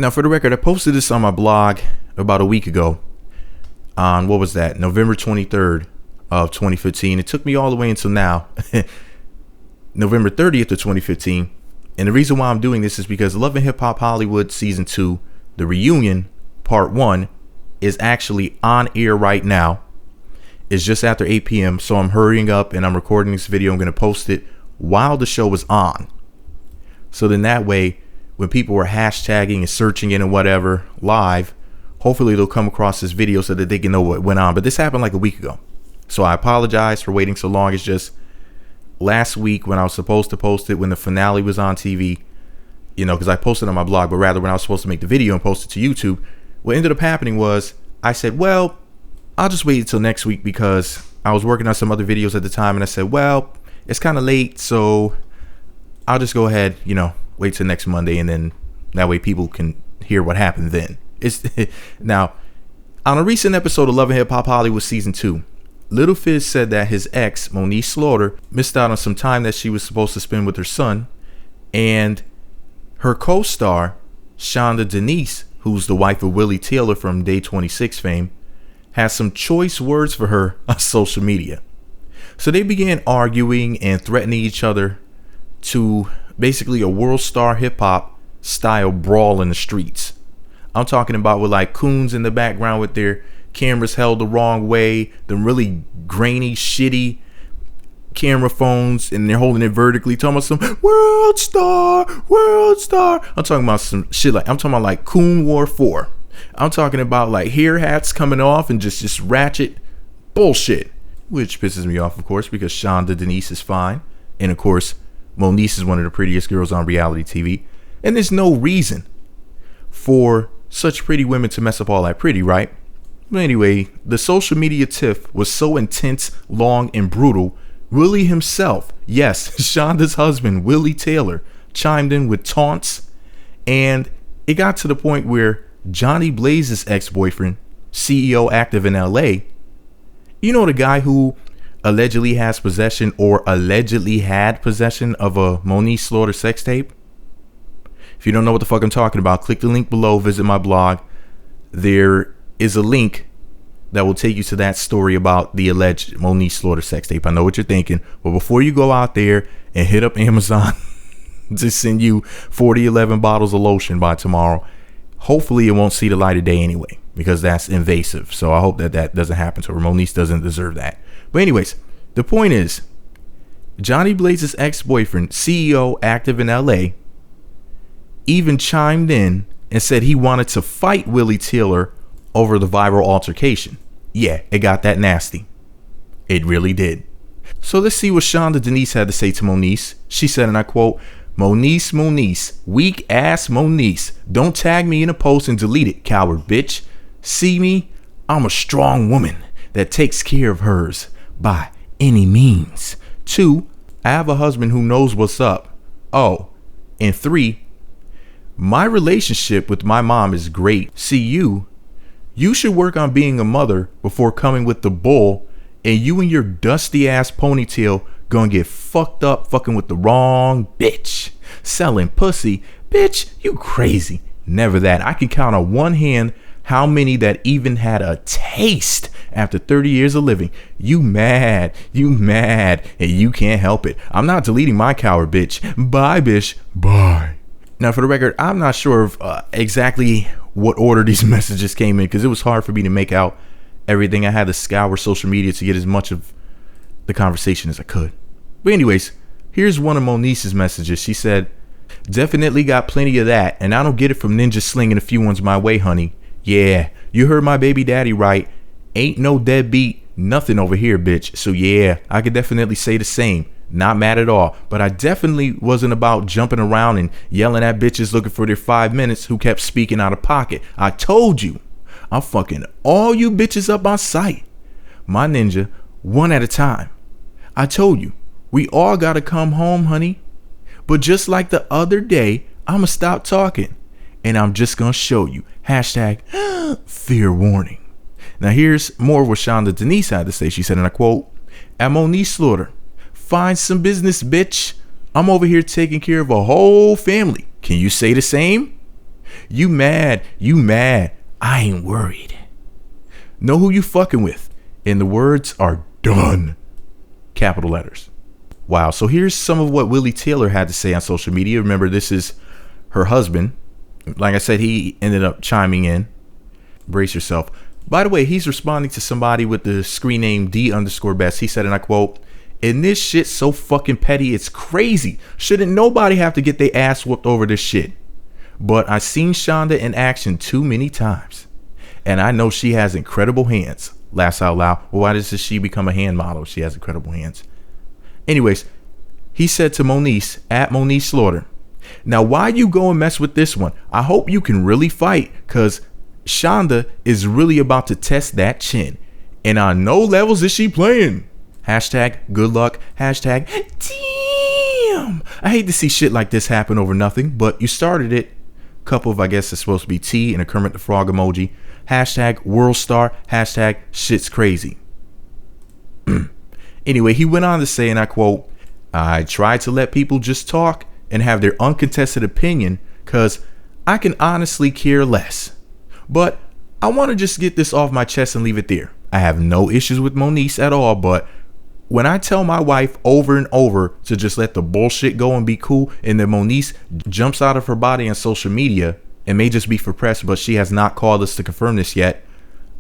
Now, for the record, I posted this on my blog about a week ago on, what was that, November 23rd of 2015. It took me all the way until now, November 30th of 2015. And the reason why I'm doing this is because Love and Hip Hop Hollywood Season 2, the reunion, Part 1, is actually on air right now. It's just after 8 p.m. So I'm hurrying up and I'm recording this video. I'm going to post it while the show is on. So then that way, when people are hashtagging and searching it and whatever live, hopefully they'll come across this video so that they can know what went on. But this happened like a week ago. So I apologize for waiting so long. It's just last week when I was supposed to post it, when the finale was on TV, you know, because I posted on my blog, but rather when I was supposed to make the video and post it to YouTube, what ended up happening was I said, well, I'll just wait until next week because I was working on some other videos at the time. And I said, well, it's kind of late, so I'll just go ahead, you know, wait till next Monday, and then that way people can hear what happened then. It's now, on a recent episode of Love and Hip Hop Hollywood Season 2, Little Fizz said that his ex, Moniece Slaughter, missed out on some time that she was supposed to spend with her son, and her co-star, Shanda Denise, who's the wife of Willie Taylor from Day 26 fame, has some choice words for her on social media. So they began arguing and threatening each other to basically a world star hip hop style brawl in the streets. I'm talking about with like coons in the background with their cameras held the wrong way, the really grainy, shitty camera phones, and they're holding it vertically, talking about some world star. I'm talking about some shit like, I'm talking about like Coon War 4. I'm talking about like hair hats coming off and just ratchet bullshit, which pisses me off, of course, because Shanda Denise is fine. And of course, Moniece is one of the prettiest girls on reality TV. And there's no reason for such pretty women to mess up all that pretty, right? But anyway, the social media tiff was so intense, long, and brutal. Willie himself, yes, Shanda's husband, Willie Taylor, chimed in with taunts. And it got to the point where Johnny Blaze's ex-boyfriend, CEO active in LA, you know, the guy who allegedly has possession or allegedly had possession of a Moniece Slaughter sex tape. If you don't know what the fuck I'm talking about, click the link below, visit my blog. There is a link that will take you to that story about the alleged Moniece Slaughter sex tape. I know what you're thinking, but before you go out there and hit up Amazon to send you 40-11 bottles of lotion by tomorrow, hopefully it won't see the light of day anyway, because that's invasive. So I hope that that doesn't happen to her. Moniece doesn't deserve that. But anyways, the point is, Johnny Blaze's ex-boyfriend, CEO active in LA, even chimed in and said he wanted to fight Willie Taylor over the viral altercation. Yeah, it got that nasty. It really did. So let's see what Shanda Denise had to say to Moniece. She said, and I quote, Moniece, weak ass Moniece. Don't tag me in a post and delete it, coward bitch. See me? I'm a strong woman that takes care of hers by any means. 2, I have a husband who knows what's up. Oh, and 3, my relationship with my mom is great. See, you should work on being a mother before coming with the bull, and you and your dusty ass ponytail gonna get fucked up fucking with the wrong bitch. Selling pussy. Bitch, you crazy. Never that. I can count on one hand how many that even had a taste after 30 years of living. You mad, and you can't help it. I'm not deleting my coward bitch. Bye, bitch. Bye. Now, for the record, I'm not sure of exactly what order these messages came in, because it was hard for me to make out everything. I had to scour social media to get as much of the conversation as I could. But anyways, here's one of Moniece's messages. She said, definitely got plenty of that, and I don't get it from ninja slinging a few ones my way, honey. Yeah, you heard my baby daddy right. Ain't no deadbeat nothing over here, bitch. So yeah, I could definitely say the same. Not mad at all, but I definitely wasn't about jumping around and yelling at bitches looking for their 5 minutes who kept speaking out of pocket. I told you, I'm fucking all you bitches up on sight. My ninja, one at a time. I told you, we all gotta come home, honey. But just like the other day, I'ma stop talking and I'm just gonna show you. Hashtag fear warning. Now here's more of what Shanda Denise had to say. She said, and I quote, at Moniece Slaughter, find some business, bitch. I'm over here taking care of a whole family. Can you say the same? You mad. You mad. I ain't worried. Know who you fucking with. And the words are done. Capital letters. Wow. So here's some of what Willie Taylor had to say on social media. Remember, this is her husband. Like I said, he ended up chiming in. Brace yourself. By the way, he's responding to somebody with the screen name D_best. He said, and I quote, "And this shit's so fucking petty, it's crazy. Shouldn't nobody have to get their ass whooped over this shit? But I seen Shanda in action too many times. And I know she has incredible hands." Laughs out loud. Well, why does she become a hand model if she has incredible hands? Anyways, he said to Moniece, at Moniece Slaughter, "Now why you go and mess with this one? I hope you can really fight, cause Shanda is really about to test that chin. And on no levels is she playing. Hashtag good luck. Hashtag damn. I hate to see shit like this happen over nothing, but you started it. Couple of, I guess it's supposed to be T and a Kermit the Frog emoji. Hashtag world star. Hashtag shit's crazy." Anyway, he went on to say, and I quote, "I try to let people just talk and have their uncontested opinion because I can honestly care less. But I want to just get this off my chest and leave it there. I have no issues with Moniece at all, but when I tell my wife over and over to just let the bullshit go and be cool, and then Moniece jumps out of her body on social media, and may just be for press, but she has not called us to confirm this yet,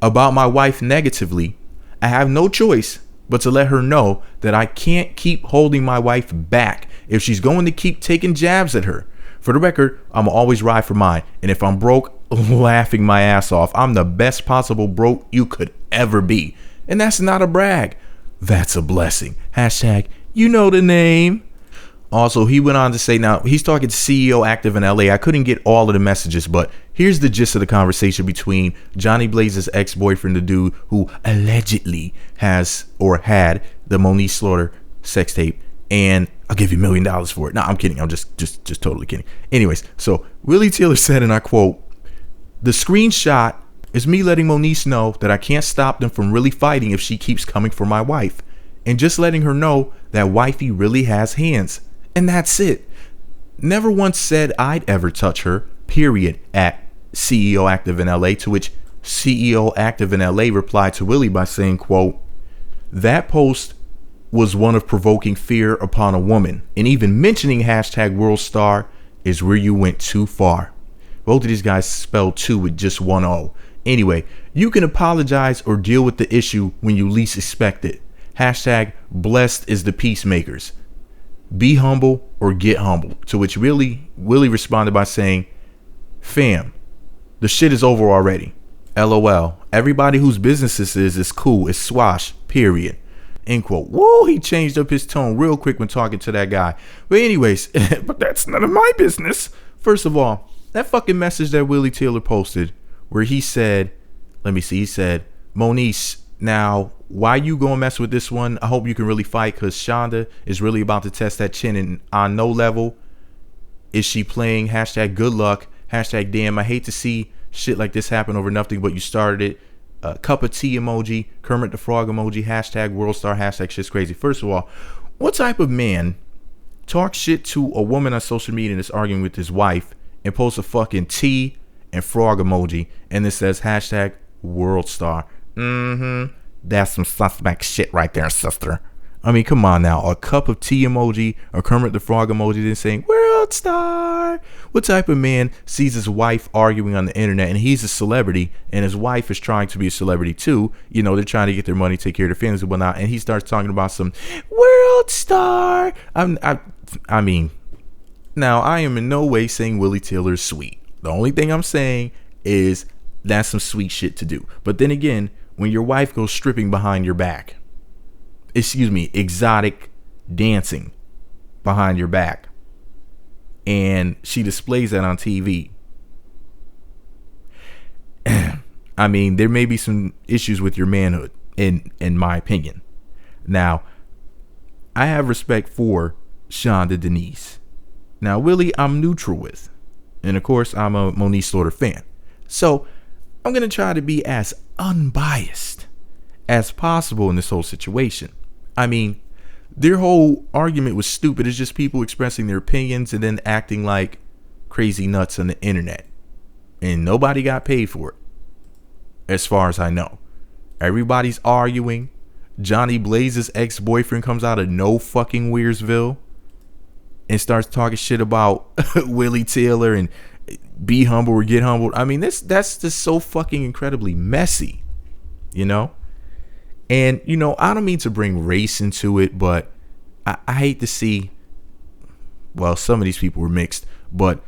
about my wife negatively, I have no choice but to let her know that I can't keep holding my wife back if she's going to keep taking jabs at her. For the record, I'm always ride for mine, and if I'm broke, laughing my ass off. I'm the best possible broke you could ever be. And that's not a brag. That's a blessing. Hashtag, you know the name." Also, he went on to say, now he's talking to CEO Active in LA. I couldn't get all of the messages, but here's the gist of the conversation between Johnny Blaze's ex-boyfriend, the dude who allegedly has or had the Moniece Slaughter sex tape, and I'll give you $1 million for it. No, I'm kidding. I'm just totally kidding. Anyways, so Willie Taylor said, and I quote, "The screenshot is me letting Moniece know that I can't stop them from really fighting if she keeps coming for my wife, and just letting her know that wifey really has hands. And that's it. Never once said I'd ever touch her, period," at CEO Active in LA, to which CEO Active in LA replied to Willie by saying, quote, "That post was one of provoking fear upon a woman, and even mentioning hashtag world star is where you went too far." Both of these guys spelled two with just one O. Anyway, you can apologize or deal with the issue when you least expect it. Hashtag blessed is the peacemakers. Be humble or get humble. To which Willie responded by saying, "Fam, the shit is over already. LOL. Everybody whose business this is cool. It's swash. Period." End quote. Whoa, he changed up his tone real quick when talking to that guy. But anyways, but that's none of my business. First of all, that fucking message that Willie Taylor posted where he said, let me see, he said, "Moniece, now why you gonna mess with this one? I hope you can really fight, because Shanda is really about to test that chin, and on no level is she playing. Hashtag good luck. Hashtag damn. I hate to see shit like this happen over nothing, but you started it. Cup of tea emoji, Kermit the Frog emoji, hashtag world star, hashtag shit's crazy." First of all, what type of man talks shit to a woman on social media and is arguing with his wife and posts a fucking tea and frog emoji and it says hashtag world star? That's some suspect shit right there, sister. I mean, come on now. A cup of tea emoji, a Kermit the Frog emoji, then saying world star. What type of man sees his wife arguing on the internet, and he's a celebrity, and his wife is trying to be a celebrity too? You know, they're trying to get their money, take care of their families and whatnot, and he starts talking about some world star. I mean, now I am in no way saying Willie Taylor is sweet. The only thing I'm saying is that's some sweet shit to do. But then again, when your wife goes stripping behind your back, exotic dancing behind your back, and she displays that on TV, I mean, there may be some issues with your manhood, in my opinion. Now, I have respect for Shanda Denise. Now, Willie, I'm neutral with. And of course, I'm a Moniece Slaughter fan. So, I'm going to try to be as unbiased as possible in this whole situation. I mean, their whole argument was stupid. It's just people expressing their opinions and then acting like crazy nuts on the internet. and nobody got paid for it, as far as I know. Everybody's arguing. Johnny Blaze's ex-boyfriend comes out of no fucking Weirdsville and starts talking shit about Willie Taylor and be humble or get humbled. I mean, that's just so fucking incredibly messy, you know? And, you know, I don't mean to bring race into it, but I hate to see, well, some of these people were mixed, but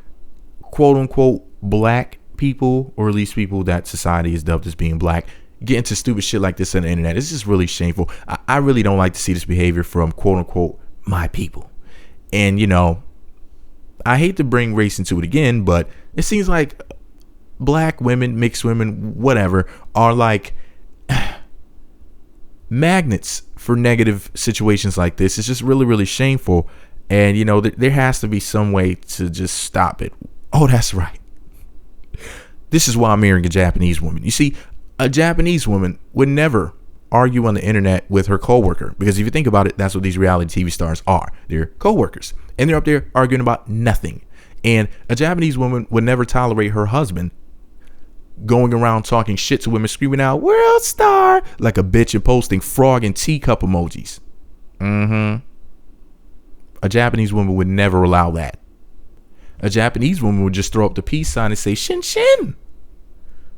quote unquote black people, or at least people that society is dubbed as being black, get into stupid shit like this on the internet. It's just really shameful. I really don't like to see this behavior from quote unquote my people. And, you know, I hate to bring race into it again, but it seems like black women, mixed women, whatever, are like magnets for negative situations like this. It's just really, really shameful. And, you know, there has to be some way to just stop it. Oh, that's right. This is why I'm marrying a Japanese woman. You see, a Japanese woman would never argue on the internet with her coworker, because if you think about it, that's what these reality TV stars are. They're coworkers, and they're up there arguing about nothing. And a Japanese woman would never tolerate her husband going around talking shit to women, screaming out "World Star" like a bitch and posting frog and teacup emojis. A Japanese woman would never allow that. A Japanese woman would just throw up the peace sign and say "Shin Shin."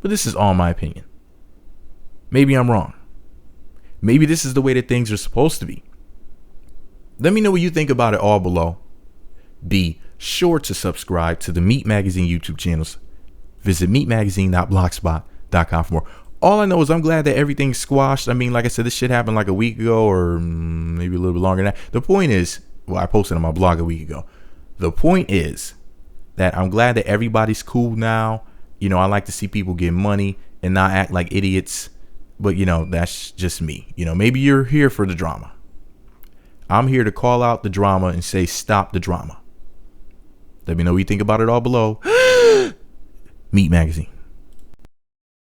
But this is all my opinion. Maybe I'm wrong. Maybe this is the way that things are supposed to be. Let me know what you think about it all below. Be sure to subscribe to the Meat Magazine YouTube channels. Visit meatmagazine.blogspot.com for more. All I know is I'm glad that everything's squashed. I mean, like I said, this shit happened like a week ago, or maybe a little bit longer than that. The point is, well, I posted on my blog a week ago. The point is that I'm glad that everybody's cool now. You know, I like to see people get money and not act like idiots. But, you know, that's just me. You know, maybe you're here for the drama. I'm here to call out the drama and say, stop the drama. Let me know what you think about it all below. Meat Magazine.